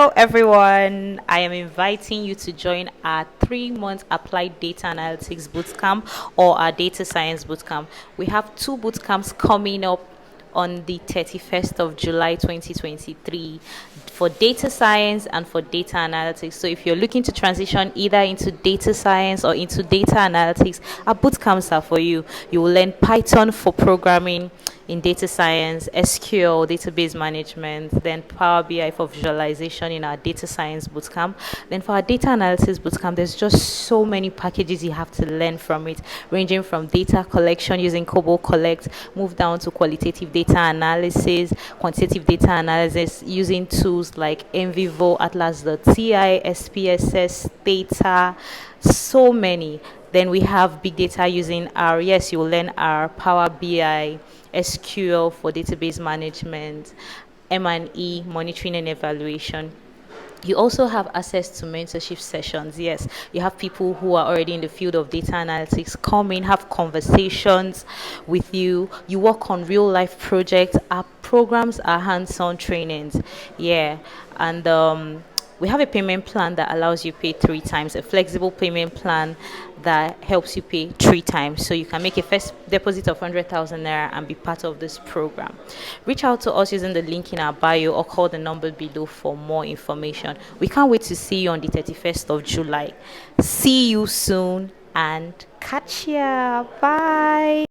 Hello, everyone. I am inviting you to join our 3 month applied data analytics bootcamp or our data science bootcamp. We have two bootcamps coming up on the 31st of July 2023 for data science and for data analytics. So if you're looking to transition either into data science or into data analytics, our bootcamps are for you. You will learn Python for programming in data science, SQL, database management, then Power BI for visualization in our data science bootcamp. Then for our data analysis bootcamp, there's just so many packages you have to learn from it, ranging from data collection using Cobol Collect, move down to qualitative data analysis, quantitative data analysis using tools like NVivo, Atlas.ti, SPSS, Data, so many. Then we have big data using R. Yes, you will learn our Power BI, SQL for database management, M&E, monitoring and evaluation. You also have access to mentorship sessions. Yes, you have people who are already in the field of data analytics come in, have conversations with you. You work on real life projects. Our programs are hands-on trainings. Yeah, and we have a payment plan that allows you pay 3 times, a flexible payment plan that helps you pay 3 times. So you can make a first deposit of 100,000 naira and be part of this program. Reach out to us using the link in our bio or call the number below for more information. We can't wait to see you on the 31st of July. See you soon and catch ya. Bye.